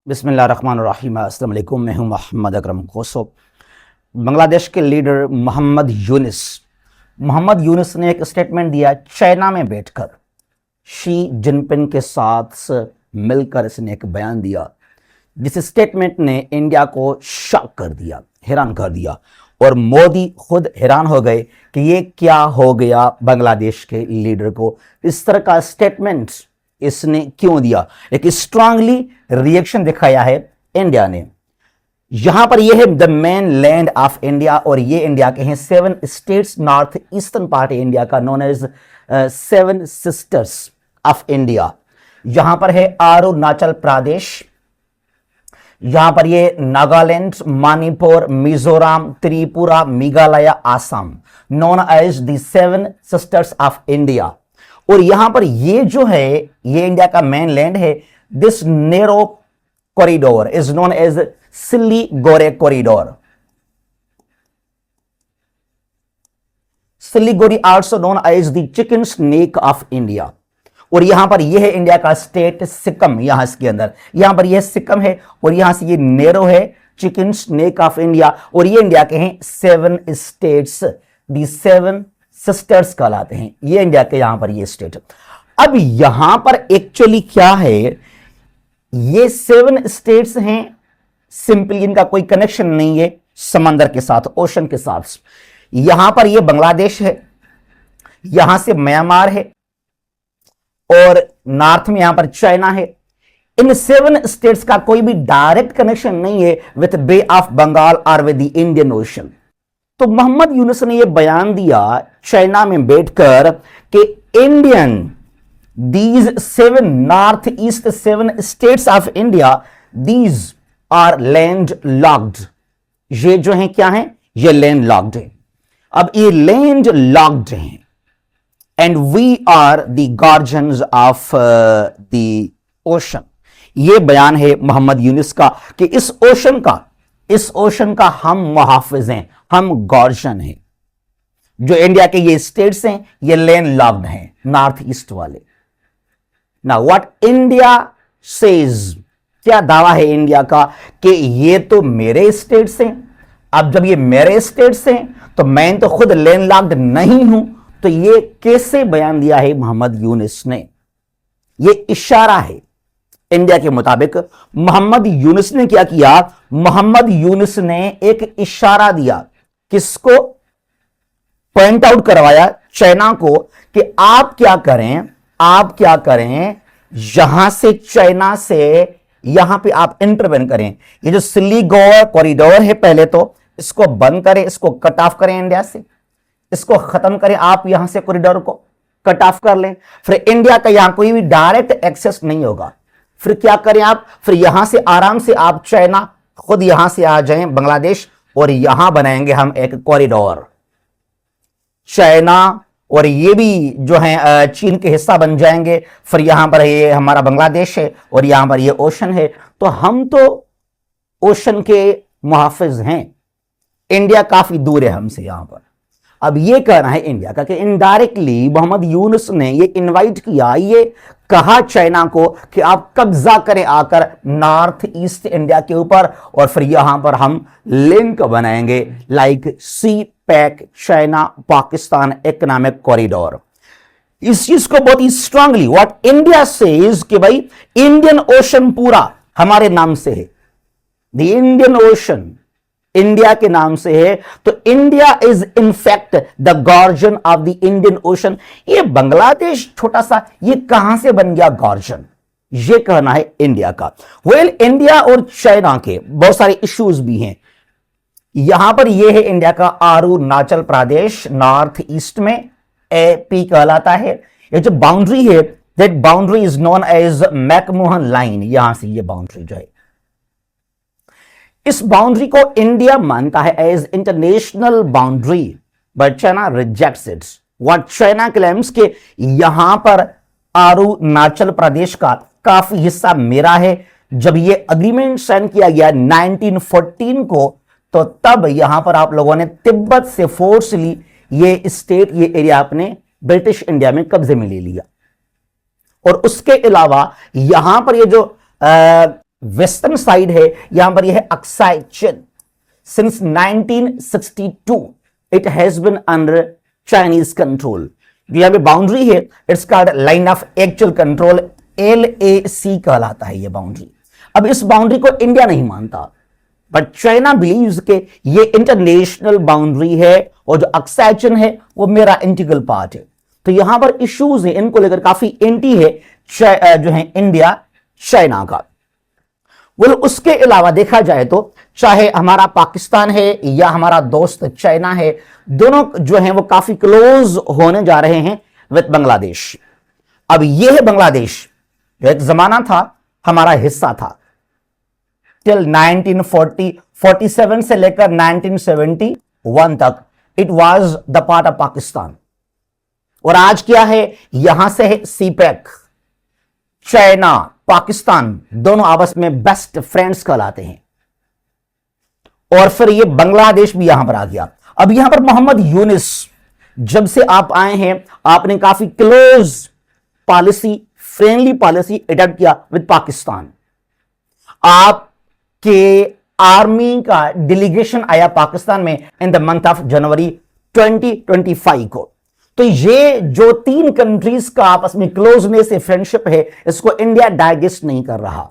बिस्मिल्लाहिर्रहमानिर्रहीम। अस्सलाम वालेकुम। मैं हूं मोहम्मद अकरम खोसो। बांग्लादेश के लीडर मोहम्मद यूनुस ने एक स्टेटमेंट दिया चाइना में बैठकर। शी जिनपिंग के साथ मिलकर इसने एक बयान दिया जिस स्टेटमेंट ने इंडिया को शॉक कर दिया, हैरान कर दिया, और मोदी खुद हैरान हो गए कि ये क्या हो गया बांग्लादेश के लीडर को। इस तरह का स्टेटमेंट इसने क्यों दिया। एक स्ट्रांगली रिएक्शन दिखाया है इंडिया ने। यहां पर यह है the mainland of India, और ये इंडिया के हैं 7 स्टेट्स, नॉर्थ ईस्टर्न पार्ट है इंडिया का, known as 7 sisters of India. यहां पर है अरुणाचल प्रदेश, यहां पर ये Nagaland, Manipur, Mizoram, Tripura, Meghalaya, Assam, known as the 7 sisters of India. और यहां पर ये जो है ये इंडिया का मेन लैंड है। This narrow corridor is known as Siliguri corridor. Siliguri also known as the chicken snake of India. और यहां पर यह है इंडिया का स्टेट सिक्किम। यहां इसके अंदर यहां पर यह सिक्किम है, और यहां से ये नेरो है, चिकन स्नेक ऑफ इंडिया। और ये इंडिया के हैं 7 स्टेट्स, दी 7 सिस्टर्स कहलाते हैं ये इंडिया के यहां पर ये स्टेट। अब यहां पर एक्चुअली क्या है, ये 7 स्टेट्स हैं, सिंपली इनका कोई कनेक्शन नहीं है समंदर के साथ, ओशन के साथ। यहां पर ये बांग्लादेश है, यहां से म्यांमार है, और नॉर्थ में यहां पर चाइना है। इन 7 स्टेट्स का कोई भी डायरेक्ट कनेक्शन नहीं है विथ बे ऑफ बंगाल और विद द इंडियन ओशन। तो मोहम्मद यूनुस ने यह बयान दिया चाइना में बैठकर कि Indian these 7 north east 7 states of India, these are landlocked. ये जो हैं क्या हैं, ये लैंड लॉक्ड है। अब ये लैंड लॉक्ड हैं, and we are the guardians of the ocean. ये बयान है मोहम्मद यूनुस का कि इस ओशन का हम मुहाफिज हैं, हम गार्जियन हैं। जो इंडिया के ये स्टेट्स हैं ये लैंड लॉक्ड हैं, नॉर्थ ईस्ट वाले। नाउ व्हाट इंडिया सेज, क्या दावा है इंडिया का कि ये तो मेरे स्टेट्स हैं। अब जब ये मेरे स्टेट्स हैं तो मैं तो खुद लैंड लॉक्ड नहीं हूं। तो ये कैसे बयान दिया है मोहम्मद यूनुस ने, ये इशारा है इंडिया के मुताबिक। मोहम्मद यूनुस ने क्या किया, मोहम्मद यूनुस ने एक इशारा दिया, किसको, पॉइंट आउट करवाया चाइना को कि आप क्या करें, यहां से चाइना से यहां पे आप इंटरवेन करें। ये जो सिलीगुड़ी कॉरिडोर है, पहले तो इसको बंद करें, इसको कट ऑफ करें इंडिया से, इसको खत्म करें, आप यहां से कॉरिडोर को कट ऑफ कर लें। फिर इंडिया का यहां कोई भी डायरेक्ट एक्सेस नहीं होगा। फिर क्या करें आप, फिर यहां से आराम से आप चाइना खुद यहां से आ जाएं बांग्लादेश, और यहां बनाएंगे हम एक कॉरिडोर। चाइना और ये भी जो है चीन के हिस्सा बन जाएंगे। फिर यहां पर ये हमारा बांग्लादेश है, और यहां पर ये ओशन है। तो हम तो ओशन के मुहाफिज हैं, इंडिया काफी दूर है हमसे यहां पर। अब ये कहना है इंडिया का कि इनडायरेक्टली मोहम्मद यूनुस ने ये इनवाइट किया, ये कहा चाइना को कि आप कब्जा करें आकर नॉर्थ ईस्ट इंडिया के ऊपर, और फिर यहां पर हम लिंक बनाएंगे like CPEC China Pakistan economic corridor. इस चीज को बहुत ही स्ट्रांगली व्हाट इंडिया सेज कि भाई इंडियन ओशन पूरा हमारे नाम से है, द इंडियन ओशन इंडिया के नाम से है। तो India is in fact the guardian of the Indian ocean. ये बांग्लादेश छोटा सा, ये कहां से बन गया गार्जियन, ये कहना है इंडिया का। वेल, इंडिया और चाइना के बहुत सारे इश्यूज भी हैं। यहां पर यह है इंडिया का अरुणाचल प्रदेश, नॉर्थ ईस्ट में एपी कहलाता है। ये जो बाउंड्री है, that boundary is known as McMahon line. यहां से ये बाउंड्री जो है, इस बाउंड्री को इंडिया मानता है as international boundary, but China rejects it. What China claims के यहां पर अरुणाचल प्रदेश का काफी हिस्सा मेरा है। जब ये अग्रीमेंट साइन किया गया 1914 को, तो तब यहां पर आप लोगों ने तिब्बत से फोर्सली ये स्टेट, ये एरिया अपने ब्रिटिश इंडिया में कब्जे में ले लिया। और उसके अलावा यहां पर ये जो वेस्टर्न साइड है, यहां पर यह है Aksai Chin. Since 1962 it has been under Chinese control. यहां पे बाउंड्री है, it's called line of actual control, LAC कहलाता है ये बाउंड्री। अब इस बाउंड्री को इंडिया नहीं मानता, बट चाइना बिलीव्स के ये इंटरनेशनल बाउंड्री है और जो अक्साई चिन है वो मेरा इंटीग्रल पार्ट है। तो यहां पर इश्यूज है, इनको लेकर काफी एंटी है जो है इंडिया चाइना का। वो उसके अलावा देखा जाए तो चाहे हमारा पाकिस्तान है या हमारा दोस्त चाइना है, दोनों जो हैं वो काफी क्लोज होने जा रहे हैं विद बांग्लादेश। अब यह है बांग्लादेश, जो एक जमाना था हमारा हिस्सा था टिल 1947 से लेकर 1971 तक it was the part of Pakistan. और आज क्या है, यहां से है सीपेक। चाइना पाकिस्तान दोनों आपस में बेस्ट फ्रेंड्स कहलाते हैं। और फिर ये बांग्लादेश भी यहां पर आ गया। अब यहां पर मोहम्मद यूनिस जब से आप आए हैं, आपने काफी close policy, friendly policy adopt किया विद पाकिस्तान। आपके आर्मी का डेलीगेशन आया पाकिस्तान में in the month of January 2025 को। तो ये जो तीन कंट्रीज का आपस में क्लोजनेस है, फ्रेंडशिप है, इसको इंडिया डाइजेस्ट नहीं कर रहा।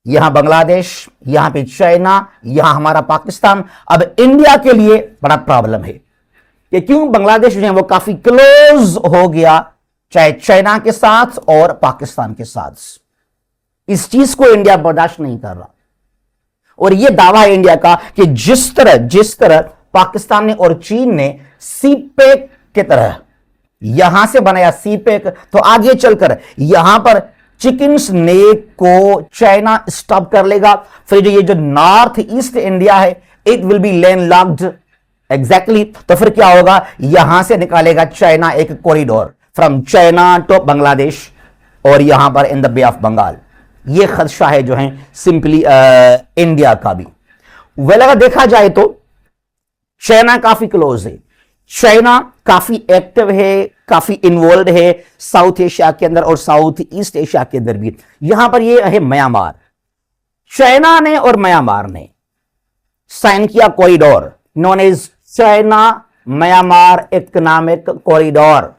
यहां बांग्लादेश, यहां पे चाइना, यहां हमारा पाकिस्तान। अब इंडिया के लिए बड़ा प्रॉब्लम है कि क्यों बांग्लादेश जो है वो काफी क्लोज हो गया, चाहे चाइना के साथ और पाकिस्तान के साथ। इस चीज को इंडिया बर्दाश्त नहीं कर रहा। और यह दावा है इंडिया का कि जिस तरह पाकिस्तान ने और चीन ने सीपेक की तरह यहां से बनाया सीपेक, तो आगे चलकर यहां पर चिकन स्नेक को चाइना स्टॉप कर लेगा। फिर ये जो नॉर्थ ईस्ट इंडिया है it will be landlocked exactly. तो फिर क्या होगा, यहां से निकालेगा चाइना एक corridor from China to Bangladesh और यहां पर in the Bay of Bengal. ये खदशा है जो है सिंपली इंडिया का भी। वेल अगर देखा जाए तो चाइना काफी क्लोज है, चाइना काफी एक्टिव है, काफी इन्वॉल्व है साउथ एशिया के अंदर और साउथ ईस्ट एशिया के अंदर भी। यहां पर यह है म्यांमार। चाइना ने और म्यांमार ने साइन किया corridor known as China Myanmar economic corridor.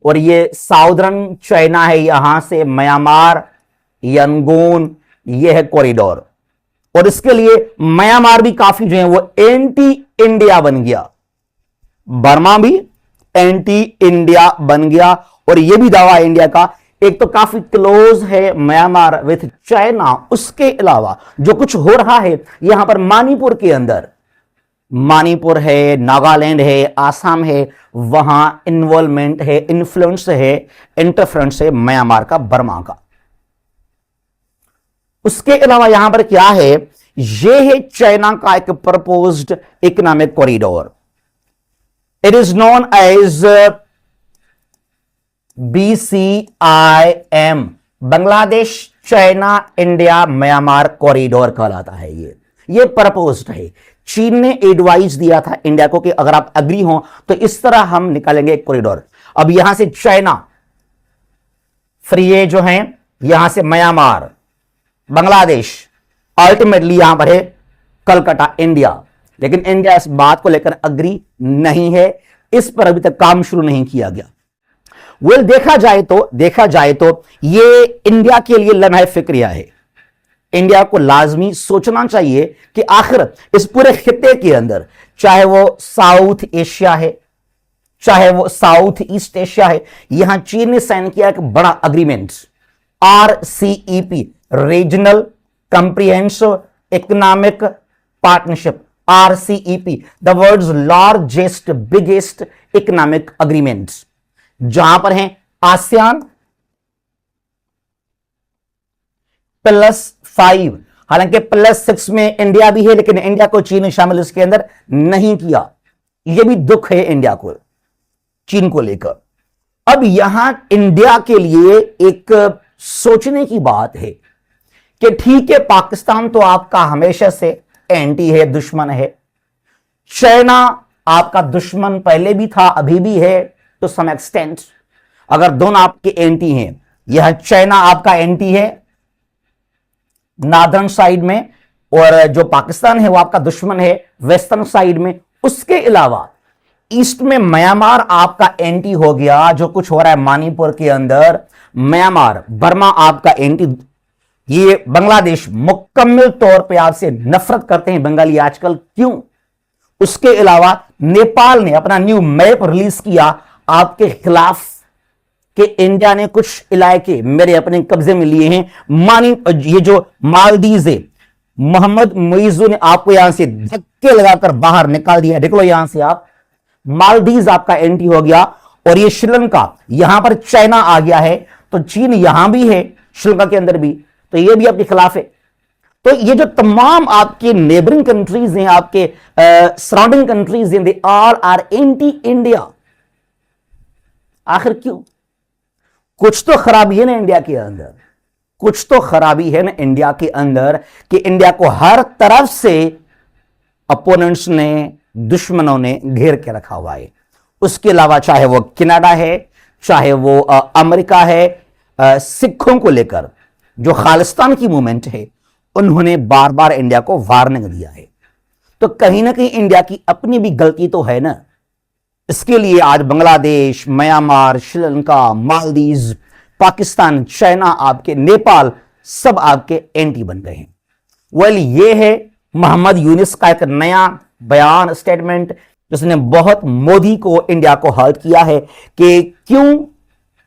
और ये साउदर्न चाइना है, यहां से म्यांमार, यंगून, ये है कॉरिडोर। और इसके लिए म्यांमार भी काफी जो है वो एंटी इंडिया बन गया, बर्मा भी एंटी इंडिया बन गया। और यह भी दावा है इंडिया का, एक तो काफी क्लोज है म्यांमार विथ चाइना, उसके अलावा जो कुछ हो रहा है यहां पर मणिपुर के अंदर, मणिपुर है, नागालैंड है, आसाम है, वहां इन्वॉल्वमेंट है, इन्फ्लुएंस है, इंटरफ्रेंस है म्यांमार का, बर्मा का। उसके अलावा यहां पर क्या है, यह है चाइना का एक proposed economic corridor. It is known as BCIM, Bangladesh China India Myanmar corridor कहलाता है। ये प्रपोज्ड है। चीन ने एडवाइस दिया था इंडिया को कि अगर आप अग्री हो तो इस तरह हम निकालेंगे एक कॉरिडोर। अब यहां से चाइना, फिर ये जो है यहां से म्यांमार, बांग्लादेश, अल्टीमेटली यहां पर है कलकत्ता इंडिया। लेकिन इंडिया इस बात को लेकर अग्री नहीं है, इस पर अभी तक काम शुरू नहीं किया गया। वेल देखा जाए तो ये इंडिया के लिए लम्हे फिक्रिया है। इंडिया को लाजमी सोचना चाहिए कि आखिर इस पूरे खित्ते के अंदर, चाहे वो साउथ एशिया है, चाहे वो साउथ ईस्ट एशिया है, यहां चीन ने साइन किया एक बड़ा agreement, RCEP, regional comprehensive economic partnership, RCEP, the world's largest biggest economic agreement, जहां पर हैं आसियान +5, हालांकि +6 में इंडिया भी है, लेकिन इंडिया को चीन ने शामिल इसके अंदर नहीं किया। यह भी दुख है इंडिया को चीन को लेकर। अब यहां इंडिया के लिए एक सोचने की बात है कि ठीक है, पाकिस्तान तो आपका हमेशा से एंटी है, दुश्मन है। चाइना आपका दुश्मन पहले भी था, अभी भी है टू सम एक्सटेंट। अगर दोनों आपके एंटी हैं, यह चाइना आपका एंटी है, नॉर्दर्न साइड में, और जो पाकिस्तान है वो आपका दुश्मन है वेस्टर्न साइड में। उसके अलावा ईस्ट में म्यांमार आपका एंटी हो गया, जो कुछ हो रहा है मणिपुर के अंदर, म्यांमार बर्मा आपका एंटी। ये बांग्लादेश मुकम्मल तौर पे आपसे नफरत करते हैं बंगाली आजकल, क्यों? उसके अलावा नेपाल ने अपना न्यू मैप रिलीज किया आपके खिलाफ कि इंडिया ने कुछ इलाके मेरे अपने कब्जे में लिए हैं। ये जो मालदीव है, मोहम्मद मुइज़ू ने आपको यहां से धक्के लगाकर बाहर निकाल दिया। देख लो यहां से आप, मालदीव आपका एंटी हो गया। और ये श्रीलंका, यहां पर चाइना आ गया है, तो चीन यहां भी है श्रीलंका के अंदर भी, तो ये भी आपके खिलाफ है। तो ये जो तमाम आपके नेबरिंग कंट्रीज हैं, आपके सराउंडिंग कंट्रीज हैं, they all are anti India. आखिर क्यों? कुछ तो खराबी है ना इंडिया के अंदर, कुछ तो खराबी है ना इंडिया के अंदर, कि इंडिया को हर तरफ से अपोनेंट्स ने, दुश्मनों ने घेर के रखा हुआ है। उसके अलावा चाहे वो कनाडा है, चाहे वो अमेरिका है, सिखों को लेकर जो खालिस्तान की मूवमेंट है, उन्होंने बार बार इंडिया को वार्निंग दिया है। तो कहीं ना कहीं इंडिया की अपनी भी गलती तो है ना। इसके लिए आज बांग्लादेश, म्यांमार, श्रीलंका, मालदीव, पाकिस्तान, चाइना, आपके नेपाल, सब आपके एंटी बन गए हैं। वेल, ये है मोहम्मद यूनिस का एक नया बयान, स्टेटमेंट, जिसने बहुत मोदी को, इंडिया को हर्ट किया है। कि क्यों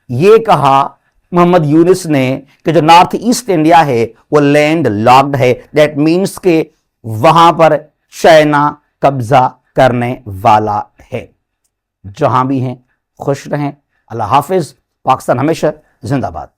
ये कहा मोहम्मद यूनिस ने कि जो नॉर्थ ईस्ट इंडिया है वो लैंड लॉक्ड है, दैट मीन्स के वहां पर चाइना कब्जा करने वाला है। जहां भी हैं खुश रहें। अल्लाह हाफिज। पाकिस्तान हमेशा जिंदाबाद।